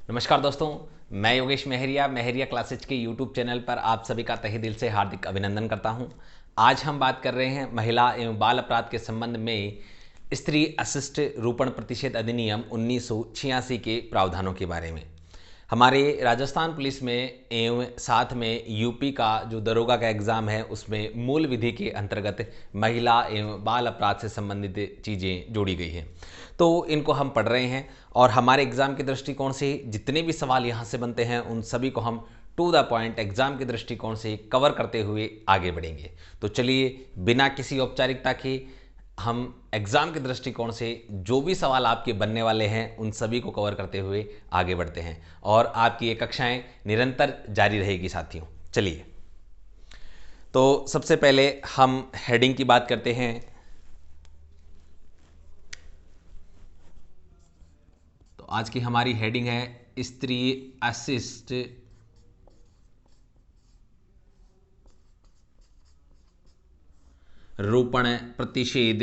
नमस्कार दोस्तों, मैं योगेश मेहरिया मेहरिया क्लासेज के यूट्यूब चैनल पर आप सभी का तहे दिल से हार्दिक अभिनंदन करता हूं। आज हम बात कर रहे हैं महिला एवं बाल अपराध के संबंध में स्त्री अशिष्ट रूपण प्रतिषेध अधिनियम 1986 के प्रावधानों के बारे में। हमारे राजस्थान पुलिस में एवं साथ में यूपी का जो दरोगा का एग्ज़ाम है उसमें मूल विधि के अंतर्गत महिला एवं बाल अपराध से संबंधित चीज़ें जोड़ी गई हैं, तो इनको हम पढ़ रहे हैं और हमारे एग्ज़ाम के दृष्टिकोण से जितने भी सवाल यहाँ से बनते हैं उन सभी को हम टू द पॉइंट एग्ज़ाम के दृष्टिकोण से कवर करते हुए आगे बढ़ेंगे। तो चलिए बिना किसी औपचारिकता के हम एग्ज़ाम के दृष्टिकोण से जो भी सवाल आपके बनने वाले हैं उन सभी को कवर करते हुए आगे बढ़ते हैं और आपकी ये कक्षाएं निरंतर जारी रहेगी साथियों। चलिए, तो सबसे पहले हम हेडिंग की बात करते हैं। तो आज की हमारी हेडिंग है स्त्री अशिष्ट रोपण प्रतिषेध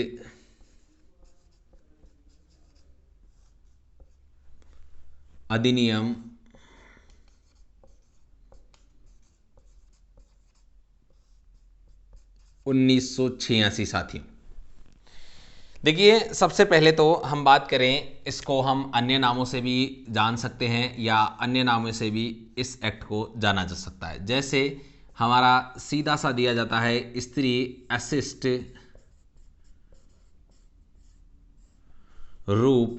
अधिनियम 1986। साथियों देखिए, सबसे पहले तो हम बात करें, इसको हम अन्य नामों से भी जान सकते हैं या अन्य नामों से भी इस एक्ट को जाना जा सकता है। जैसे हमारा सीधा सा दिया जाता है स्त्री अशिष्ट रूप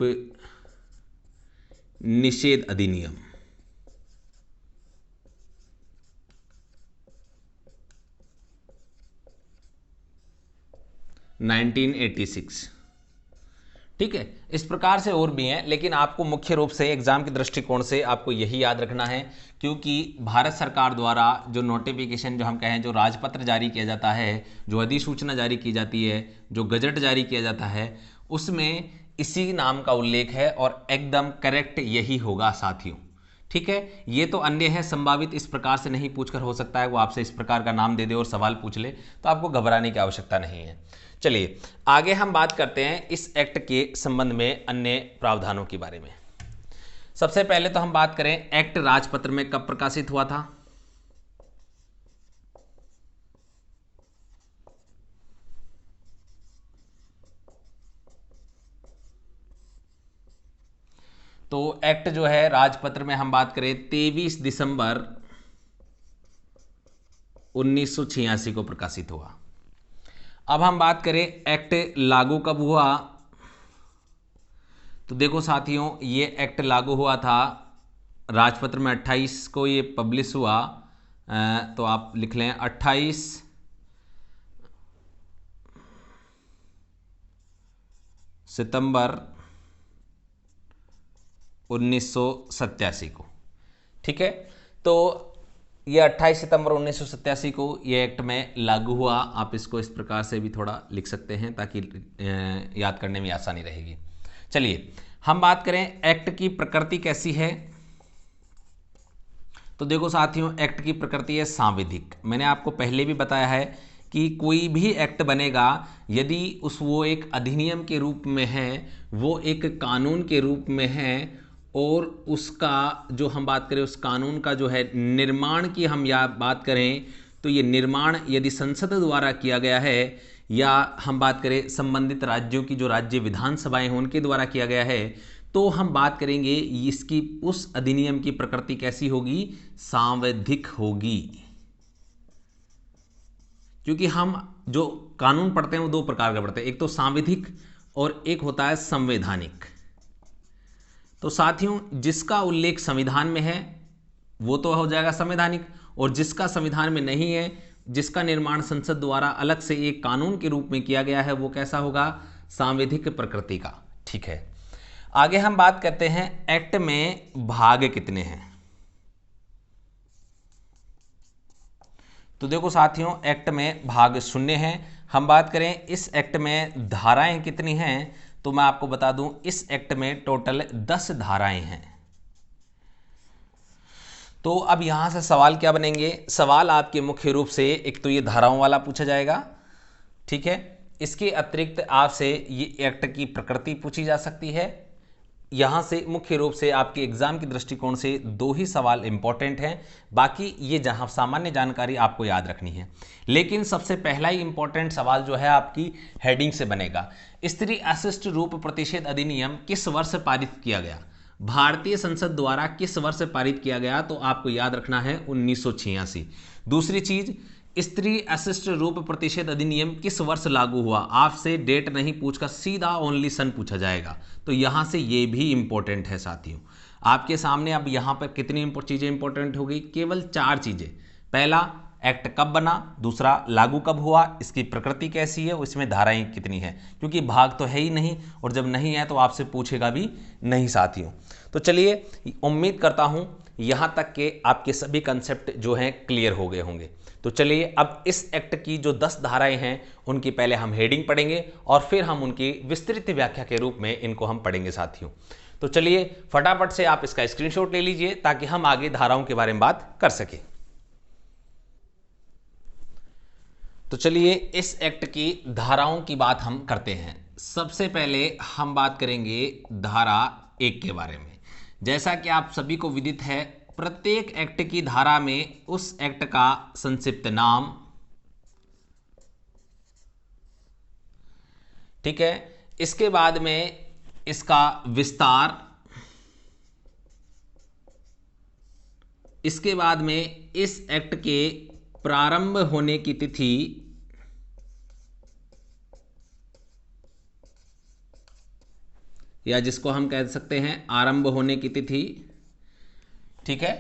निषेध अधिनियम 1986। ठीक है, इस प्रकार से और भी हैं, लेकिन आपको मुख्य रूप से एग्जाम के दृष्टिकोण से आपको यही याद रखना है, क्योंकि भारत सरकार द्वारा जो नोटिफिकेशन, जो हम कहें, जो राजपत्र जारी किया जाता है, जो अधिसूचना जारी की जाती है, जो गजट जारी किया जाता है, उसमें इसी नाम का उल्लेख है और एकदम करेक्ट यही होगा साथियों। ठीक है, ये तो अन्य है, संभावित इस प्रकार से नहीं पूछकर हो सकता है वो आपसे इस प्रकार का नाम दे दे और सवाल पूछ ले, तो आपको घबराने की आवश्यकता नहीं है। चलिए आगे हम बात करते हैं इस एक्ट के संबंध में अन्य प्रावधानों के बारे में। सबसे पहले तो हम बात करें एक्ट राजपत्र में कब प्रकाशित हुआ था। तो एक्ट जो है राजपत्र में हम बात करें 23 दिसंबर 1986 को प्रकाशित हुआ। अब हम बात करें एक्ट लागू कब हुआ, तो देखो साथियों, ये एक्ट लागू हुआ था राजपत्र में 28 को ये पब्लिश हुआ। तो आप लिख लें 28 सितंबर 1987 को। ठीक है, तो ये 28 सितंबर 1987 को ये एक्ट में लागू हुआ। आप इसको इस प्रकार से भी थोड़ा लिख सकते हैं ताकि याद करने में आसानी रहेगी। चलिए हम बात करें एक्ट की प्रकृति कैसी है। तो देखो साथियों, एक्ट की प्रकृति है सांविधिक। मैंने आपको पहले भी बताया है कि कोई भी एक्ट बनेगा यदि वो एक अधिनियम के रूप में है, वो एक कानून के रूप में है, और उसका जो हम बात करें उस कानून का जो है निर्माण की हम या बात करें, तो ये निर्माण यदि संसद द्वारा किया गया है या हम बात करें संबंधित राज्यों की जो राज्य विधानसभाएं हैं उनके द्वारा किया गया है, तो हम बात करेंगे इसकी उस अधिनियम की प्रकृति कैसी होगी, सांवैधिक होगी। क्योंकि हम जो कानून पढ़ते हैं वो दो प्रकार का पढ़ते हैं, एक तो सांविधिक और एक होता है संवैधानिक। तो साथियों, जिसका उल्लेख संविधान में है वो तो हो जाएगा संवैधानिक, और जिसका संविधान में नहीं है, जिसका निर्माण संसद द्वारा अलग से एक कानून के रूप में किया गया है, वो कैसा होगा, सांविधिक प्रकृति का। ठीक है, आगे हम बात करते हैं एक्ट में भाग कितने हैं। तो देखो साथियों, एक्ट में भाग शून्य हैं। हम बात करें इस एक्ट में धाराएं कितनी हैं, तो मैं आपको बता दूं इस एक्ट में टोटल 10 धाराएं हैं। तो अब यहां से सवाल क्या बनेंगे, सवाल आपके मुख्य रूप से एक तो ये धाराओं वाला पूछा जाएगा। ठीक है, इसके अतिरिक्त आपसे ये एक्ट की प्रकृति पूछी जा सकती है, यहाँ से मुख्य रूप से आपके एग्जाम के दृष्टिकोण से 2 ही सवाल इंपॉर्टेंट हैं, बाकी ये जहाँ सामान्य जानकारी आपको याद रखनी है। लेकिन सबसे पहला ही इंपॉर्टेंट सवाल जो है आपकी हेडिंग से बनेगा, स्त्री अशिष्ट रूप प्रतिषेध अधिनियम किस वर्ष पारित किया गया? भारतीय संसद द्वारा किस वर्ष पारित किया गया? तो आपको याद रखना है 1986। दूसरी चीज, स्त्री अशिष्ट रूप प्रतिषेध अधिनियम किस वर्ष लागू हुआ? आपसे डेट नहीं पूछकर सीधा ओनली सन पूछा जाएगा, तो यहां से ये भी इंपॉर्टेंट है साथियों। आपके सामने अब यहां पर कितनी चीजें इंपॉर्टेंट हो गई? केवल 4 चीजें। पहला, एक्ट कब बना, दूसरा लागू कब हुआ, इसकी प्रकृति कैसी है, इसमें धाराएं कितनी है, क्योंकि भाग तो है ही नहीं, और जब नहीं है तो आपसे पूछेगा भी नहीं साथियों। तो चलिए, उम्मीद करता हूं यहां तक के आपके सभी कंसेप्ट जो हैं क्लियर हो गए होंगे। तो चलिए, अब इस एक्ट की जो 10 धाराएं हैं उनकी पहले हम हेडिंग पढ़ेंगे और फिर हम उनकी विस्तृत व्याख्या के रूप में इनको हम पढ़ेंगे साथियों। तो चलिए फटाफट से आप इसका स्क्रीनशॉट ले लीजिए ताकि हम आगे धाराओं के बारे में बात कर सकें। तो चलिए इस एक्ट की धाराओं की बात हम करते हैं। सबसे पहले हम बात करेंगे धारा 1 के बारे में। जैसा कि आप सभी को विदित है, प्रत्येक एक्ट की धारा में उस एक्ट का संक्षिप्त नाम, ठीक है, इसके बाद में इसका विस्तार, इसके बाद में इस एक्ट के प्रारंभ होने की तिथि, या जिसको हम कह सकते हैं आरंभ होने की तिथि, ठीक है,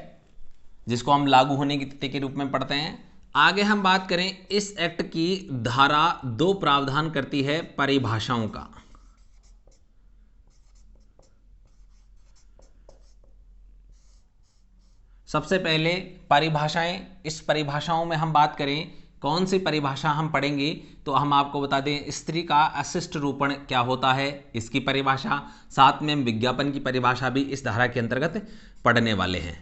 जिसको हम लागू होने की तिथि के रूप में पढ़ते हैं। आगे हम बात करें, इस एक्ट की धारा 2 प्रावधान करती है परिभाषाओं का। सबसे पहले परिभाषाएं, इस परिभाषाओं में हम बात करें कौन सी परिभाषा हम पढ़ेंगे, तो हम आपको बता दें स्त्री का अशिष्ट रूपण क्या होता है, इसकी परिभाषा, साथ में हम विज्ञापन की परिभाषा भी इस धारा के अंतर्गत पढ़ने वाले हैं।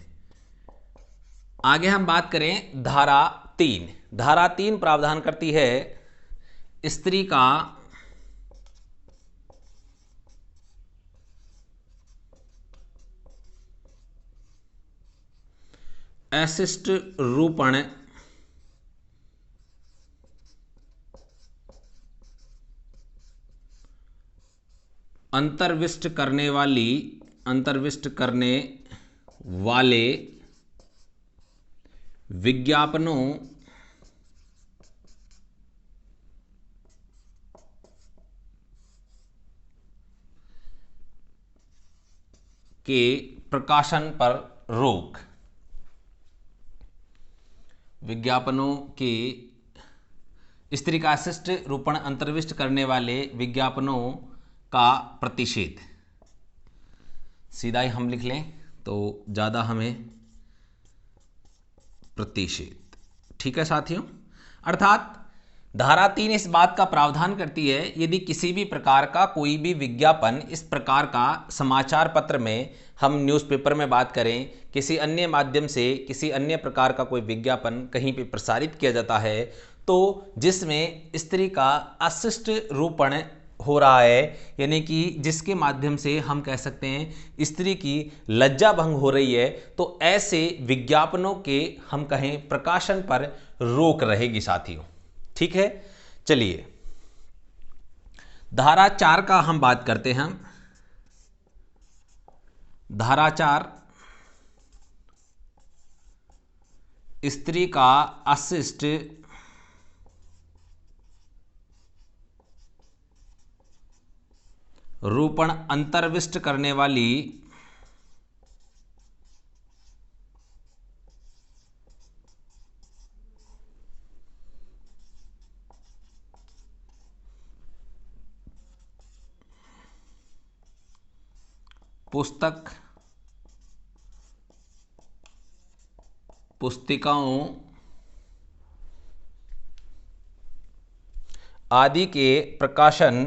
आगे हम बात करें धारा 3। धारा 3 प्रावधान करती है स्त्री का अशिष्ट रूपण अंतर्विष्ट करने वाले विज्ञापनों के प्रकाशन पर रोक। विज्ञापनों के, स्त्री का अशिष्ट रूपण अंतर्विष्ट करने वाले विज्ञापनों का प्रतिषेध, सीधा ही हम लिख लें तो ज़्यादा हमें प्रतिषेध, ठीक है साथियों। अर्थात धारा 3 इस बात का प्रावधान करती है, यदि किसी भी प्रकार का कोई भी विज्ञापन, इस प्रकार का समाचार पत्र में, हम न्यूज़पेपर में बात करें, किसी अन्य माध्यम से किसी अन्य प्रकार का कोई विज्ञापन कहीं पे प्रसारित किया जाता है, तो जिसमें स्त्री का अशिष्ट रूपण हो रहा है, यानी कि जिसके माध्यम से हम कह सकते हैं स्त्री की लज्जा भंग हो रही है, तो ऐसे विज्ञापनों के हम कहें प्रकाशन पर रोक रहेगी साथियों, ठीक है। चलिए धारा 4 का हम बात करते हैं। धारा 4, स्त्री का अशिष्ट रूपण अंतर्विष्ट करने वाली पुस्तिकाओं आदि के प्रकाशन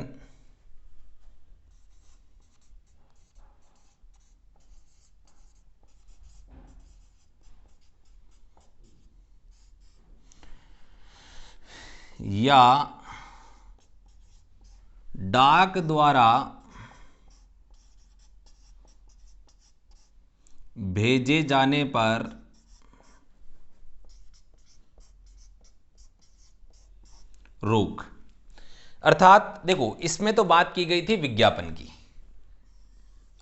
या डाक द्वारा भेजे जाने पर रोक। अर्थात देखो, इसमें तो बात की गई थी विज्ञापन की।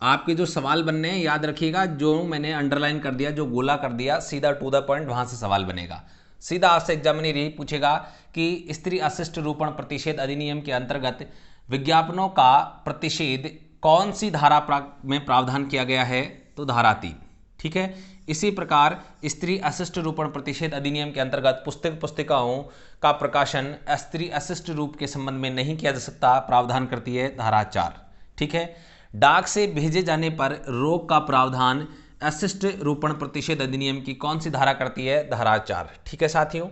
आपके जो सवाल बनने हैं याद रखिएगा, जो मैंने अंडरलाइन कर दिया, जो गोला कर दिया, सीधा टू द पॉइंट वहां से सवाल बनेगा। सीधा आपसे एग्जामिनर यही पूछेगा कि स्त्री अशिष्ट रूपण प्रतिषेध अधिनियम के अंतर्गत विज्ञापनों का प्रतिषेध कौन सी धारा में प्रावधान किया गया है, तो धारा 3। ठीक है। इसी प्रकार स्त्री अशिष्ट रूपण प्रतिषेध अधिनियम के अंतर्गत पुस्तिकाओं का प्रकाशन स्त्री अशिष्ट रूप के संबंध में नहीं किया जा सकता, प्रावधान करती है धारा 4। ठीक है। डाक से भेजे जाने पर रोक का प्रावधान अशिष्ट रूपण प्रतिषेध अधिनियम की कौन सी धारा करती है, धारा 4। ठीक है साथियों,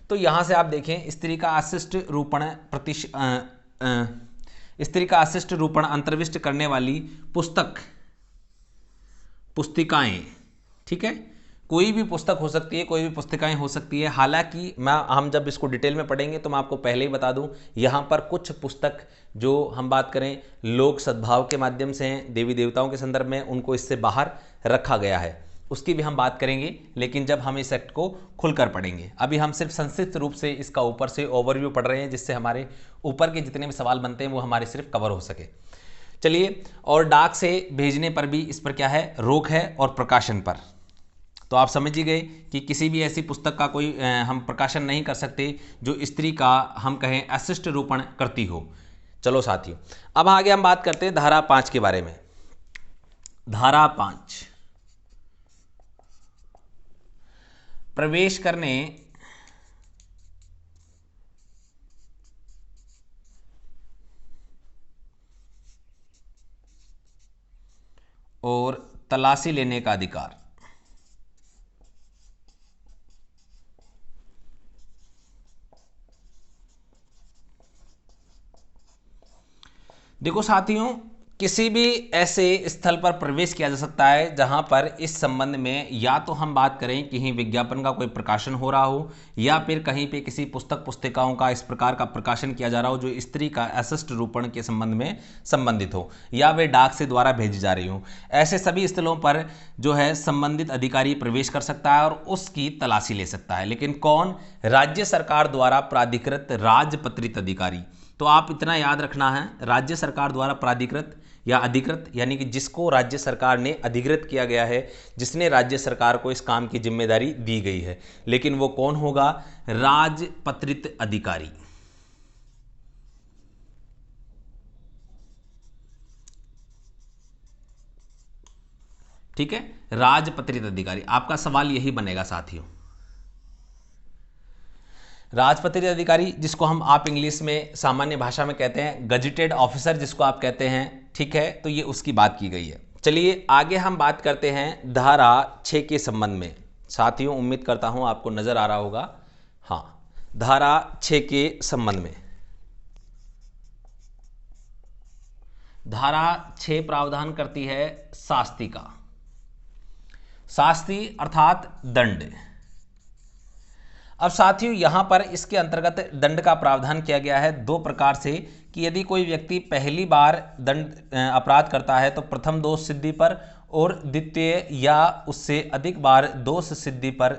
तो यहां से आप देखें, स्त्री का अशिष्ट रूपण स्त्री का अशिष्ट रूपण अंतर्विष्ट करने वाली पुस्तिकाएं। ठीक है, कोई भी पुस्तक हो सकती है, कोई भी पुस्तिकाएं हो सकती है। हालांकि हम जब इसको डिटेल में पढ़ेंगे तो मैं आपको पहले ही बता दूं, यहां पर कुछ पुस्तक जो हम बात करें लोक सद्भाव के माध्यम से हैं, देवी देवताओं के संदर्भ में, उनको इससे बाहर रखा गया है, उसकी भी हम बात करेंगे, लेकिन जब हम इस एक्ट को खुलकर पढ़ेंगे। अभी हम सिर्फ संक्षिप्त रूप से इसका ऊपर से ओवरव्यू पढ़ रहे हैं, जिससे हमारे ऊपर के जितने भी सवाल बनते हैं वो हमारे सिर्फ कवर हो सके। चलिए, और डाक से भेजने पर भी इस पर क्या है, रोक है, और प्रकाशन पर तो आप समझ ही गए कि किसी भी ऐसी पुस्तक का कोई हम प्रकाशन नहीं कर सकते जो स्त्री का हम कहें अशिष्ट रूपण करती हो। चलो साथियों, अब आगे हम बात करते हैं धारा 5 के बारे में। धारा 5, प्रवेश करने और तलाशी लेने का अधिकार। देखो साथियों, किसी भी ऐसे स्थल पर प्रवेश किया जा सकता है जहां पर इस संबंध में या तो हम बात करें कहीं विज्ञापन का कोई प्रकाशन हो रहा हो, या फिर कहीं पे किसी पुस्तिकाओं का इस प्रकार का प्रकाशन किया जा रहा हो जो स्त्री का अशिष्ट रूपण के संबंध में संबंधित हो, या वे डाक से द्वारा भेजी जा रही हो। ऐसे सभी स्थलों पर जो है संबंधित अधिकारी प्रवेश कर सकता है और उसकी तलाशी ले सकता है। लेकिन कौन? राज्य सरकार द्वारा प्राधिकृत राजपत्रित अधिकारी। तो आप इतना याद रखना है, राज्य सरकार द्वारा प्राधिकृत या अधिकृत, यानी कि जिसको राज्य सरकार ने अधिकृत किया गया है, जिसने राज्य सरकार को इस काम की जिम्मेदारी दी गई है। लेकिन वो कौन होगा? राजपत्रित अधिकारी। ठीक है, राजपत्रित अधिकारी। आपका सवाल यही बनेगा साथियों। राजपत्रित अधिकारी, जिसको हम आप इंग्लिश में सामान्य भाषा में कहते हैं गजेटेड ऑफिसर, जिसको आप कहते हैं। ठीक है, तो ये उसकी बात की गई है। चलिए आगे हम बात करते हैं धारा 6 के संबंध में। साथियों, उम्मीद करता हूं आपको नजर आ रहा होगा। हाँ, धारा 6 के संबंध में धारा 6 प्रावधान करती है शास्ति का। शास्ति अर्थात दंड। अब साथियों, यहां पर इसके अंतर्गत दंड का प्रावधान किया गया है दो प्रकार से, कि यदि कोई व्यक्ति पहली बार दंड अपराध करता है तो प्रथम दोष सिद्धि पर, और द्वितीय या उससे अधिक बार दोष सिद्धि पर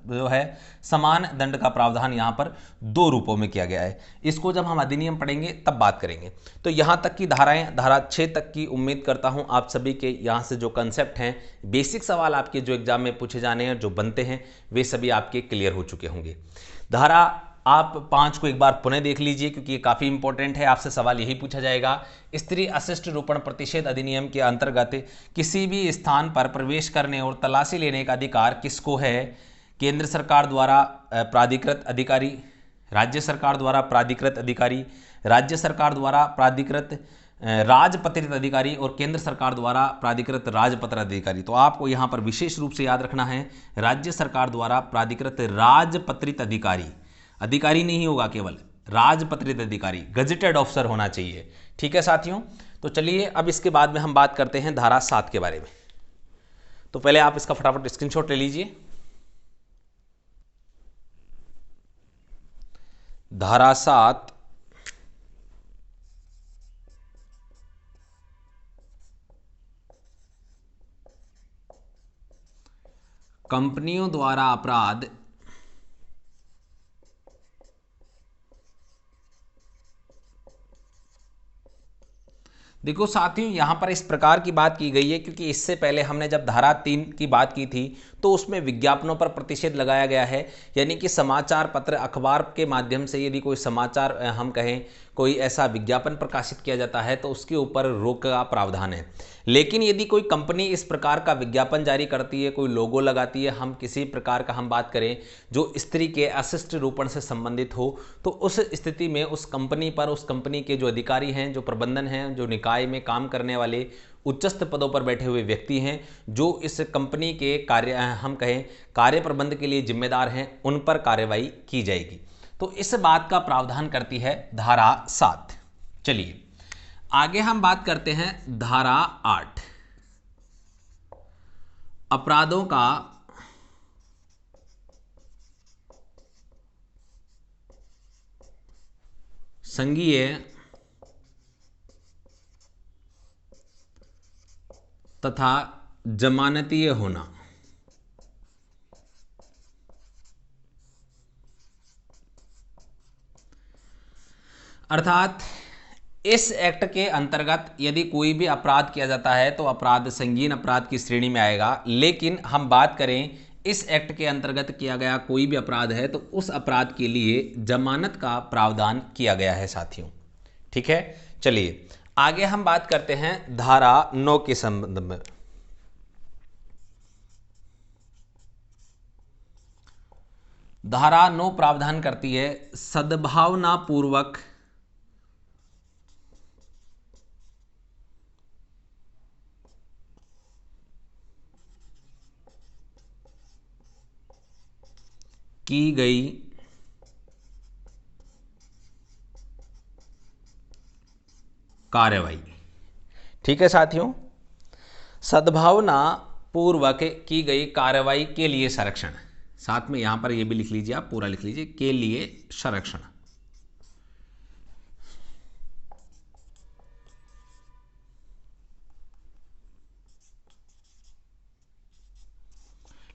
जो है समान दंड का प्रावधान यहां पर दो रूपों में किया गया है। इसको जब हम अधिनियम पढ़ेंगे तब बात करेंगे। तो यहां तक की धाराएं, धारा 6 तक की उम्मीद करता हूं आप सभी के यहां से जो कंसेप्ट हैं, बेसिक सवाल आपके जो एग्जाम में पूछे जाने हैं, जो बनते हैं, वे सभी आपके क्लियर हो चुके होंगे। धारा आप 5 को एक बार पुनः देख लीजिए, क्योंकि ये काफ़ी इंपॉर्टेंट है। आपसे सवाल यही पूछा जाएगा, स्त्री अशिष्ट रूपण प्रतिषेध अधिनियम के अंतर्गत किसी भी स्थान पर प्रवेश करने और तलाशी लेने का अधिकार किसको है? केंद्र सरकार द्वारा प्राधिकृत अधिकारी, राज्य सरकार द्वारा प्राधिकृत अधिकारी, राज्य सरकार द्वारा प्राधिकृत राजपत्रित अधिकारी, और केंद्र सरकार द्वारा प्राधिकृत राजपत्र अधिकारी। तो आपको यहां पर विशेष रूप से याद रखना है, राज्य सरकार द्वारा प्राधिकृत राजपत्रित अधिकारी। अधिकारी नहीं होगा, केवल राजपत्रित अधिकारी, गजेटेड ऑफिसर होना चाहिए। ठीक है साथियों, तो चलिए अब इसके बाद में हम बात करते हैं धारा 7 के बारे में। तो पहले आप इसका फटाफट स्क्रीनशॉट ले लीजिए। धारा 7 कंपनियों द्वारा अपराध देखो साथियों, यहां पर इस प्रकार की बात की गई है क्योंकि इससे पहले हमने जब धारा 3 की बात की थी तो उसमें विज्ञापनों पर प्रतिषेध लगाया गया है। यानी कि समाचार पत्र अखबार के माध्यम से यदि कोई समाचार हम कहें कोई ऐसा विज्ञापन प्रकाशित किया जाता है तो उसके ऊपर रोक का प्रावधान है। लेकिन यदि कोई कंपनी इस प्रकार का विज्ञापन जारी करती है, कोई लोगो लगाती है, हम किसी प्रकार का हम बात करें जो स्त्री के अशिष्ट रूपण से संबंधित हो, तो उस स्थिति में उस कंपनी पर, उस कंपनी के जो अधिकारी हैं, जो प्रबंधन हैं, जो निकाय में काम करने वाले उच्चस्थ पदों पर बैठे हुए व्यक्ति हैं, जो इस कंपनी के कार्य हम कहें कार्य प्रबंध के लिए जिम्मेदार हैं, उन पर कार्रवाई की जाएगी। तो इस बात का प्रावधान करती है धारा 7। चलिए आगे हम बात करते हैं धारा 8, अपराधों का संज्ञेय तथा जमानतीय होना। अर्थात इस एक्ट के अंतर्गत यदि कोई भी अपराध किया जाता है तो अपराध संगीन अपराध की श्रेणी में आएगा। लेकिन हम बात करें इस एक्ट के अंतर्गत किया गया कोई भी अपराध है तो उस अपराध के लिए जमानत का प्रावधान किया गया है साथियों। ठीक है, चलिए आगे हम बात करते हैं धारा 9 के संबंध में। धारा 9 प्रावधान करती है सद्भावना पूर्वक की गई कार्रवाई। ठीक है साथियों, सद्भावना पूर्वक की गई कार्रवाई के लिए संरक्षण। साथ में यहां पर यह भी लिख लीजिए, आप पूरा लिख लीजिए, के लिए संरक्षण।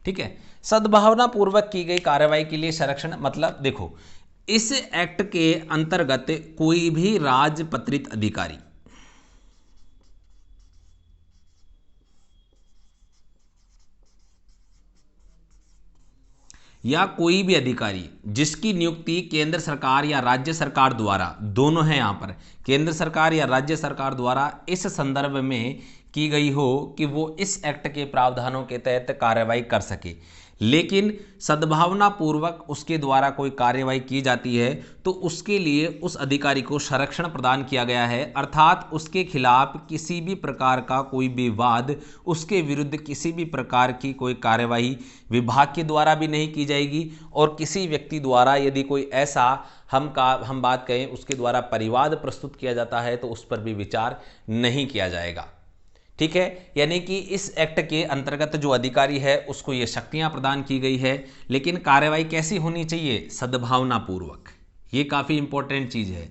ठीक है, सद्भावना पूर्वक की गई कार्रवाई के लिए संरक्षण मतलब देखो, इस एक्ट के अंतर्गत कोई भी राजपत्रित अधिकारी या कोई भी अधिकारी जिसकी नियुक्ति केंद्र सरकार या राज्य सरकार द्वारा, दोनों है यहां पर, केंद्र सरकार या राज्य सरकार द्वारा इस संदर्भ में की गई हो कि वो इस एक्ट के प्रावधानों के तहत कार्रवाई कर सके, लेकिन सद्भावना पूर्वक उसके द्वारा कोई कार्रवाई की जाती है तो उसके लिए उस अधिकारी को संरक्षण प्रदान किया गया है। अर्थात उसके खिलाफ किसी भी प्रकार का कोई विवाद, उसके विरुद्ध किसी भी प्रकार की कोई कार्रवाई विभाग के द्वारा भी नहीं की जाएगी और किसी व्यक्ति द्वारा यदि कोई ऐसा हम बात करें उसके द्वारा परिवाद प्रस्तुत किया जाता है तो उस पर भी विचार नहीं किया जाएगा। ठीक है, यानी कि इस एक्ट के अंतर्गत जो अधिकारी है उसको ये शक्तियां प्रदान की गई है, लेकिन कार्रवाई कैसी होनी चाहिए? सद्भावना पूर्वक। ये काफी इंपॉर्टेंट चीज है।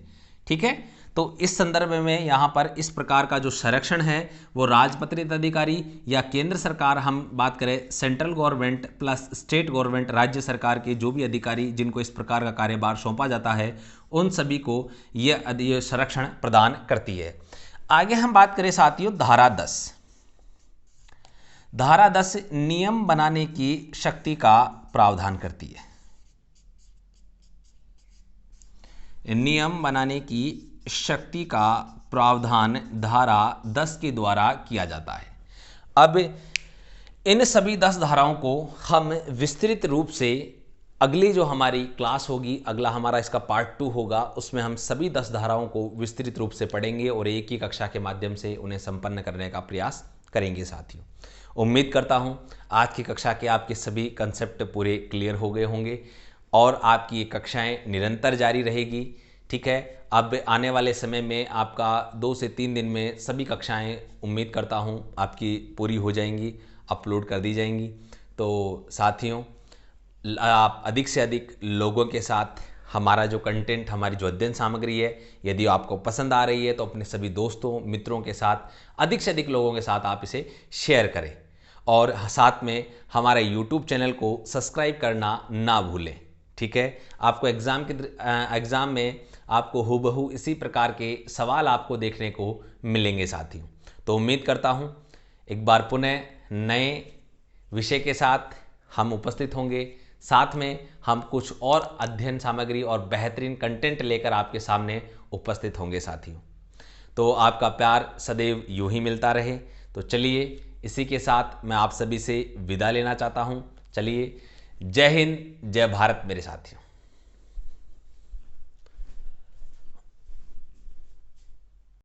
ठीक है, तो इस संदर्भ में यहां पर इस प्रकार का जो संरक्षण है वो राजपत्रित अधिकारी या केंद्र सरकार, हम बात करें central government plus state government, राज्य सरकार के जो भी अधिकारी जिनको इस प्रकार का कार्यभार सौंपा जाता है उन सभी को यह संरक्षण प्रदान करती है। आगे हम बात करें साथियों धारा 10। धारा 10 नियम बनाने की शक्ति का प्रावधान करती है। नियम बनाने की शक्ति का प्रावधान धारा 10 के द्वारा किया जाता है। अब इन सभी 10 धाराओं को हम विस्तृत रूप से अगली जो हमारी क्लास होगी, अगला हमारा इसका पार्ट 2 होगा, उसमें हम सभी 10 धाराओं को विस्तृत रूप से पढ़ेंगे और एक ही कक्षा के माध्यम से उन्हें संपन्न करने का प्रयास करेंगे साथियों। उम्मीद करता हूं आज की कक्षा के आपके सभी कंसेप्ट पूरे क्लियर हो गए होंगे और आपकी ये कक्षाएं निरंतर जारी रहेगी। ठीक है, अब आने वाले समय में आपका 2 से 3 दिन में सभी कक्षाएं उम्मीद करता हूं आपकी पूरी हो जाएंगी, अपलोड कर दी जाएंगी। तो साथियों, आप अधिक से अधिक लोगों के साथ हमारा जो कंटेंट, हमारी जो अध्ययन सामग्री है, यदि आपको पसंद आ रही है तो अपने सभी दोस्तों मित्रों के साथ, अधिक से अधिक लोगों के साथ आप इसे शेयर करें और साथ में हमारे YouTube चैनल को सब्सक्राइब करना ना भूलें। ठीक है, आपको एग्ज़ाम में आपको हूबहू इसी प्रकार के सवाल आपको देखने को मिलेंगे साथियों। तो उम्मीद करता हूँ एक बार पुनः नए विषय के साथ हम उपस्थित होंगे। साथ में हम कुछ और अध्ययन सामग्री और बेहतरीन कंटेंट लेकर आपके सामने उपस्थित होंगे साथियों। तो आपका प्यार सदैव यूं ही मिलता रहे। तो चलिए, इसी के साथ मैं आप सभी से विदा लेना चाहता हूं। चलिए, जय हिंद, जय भारत मेरे साथियों।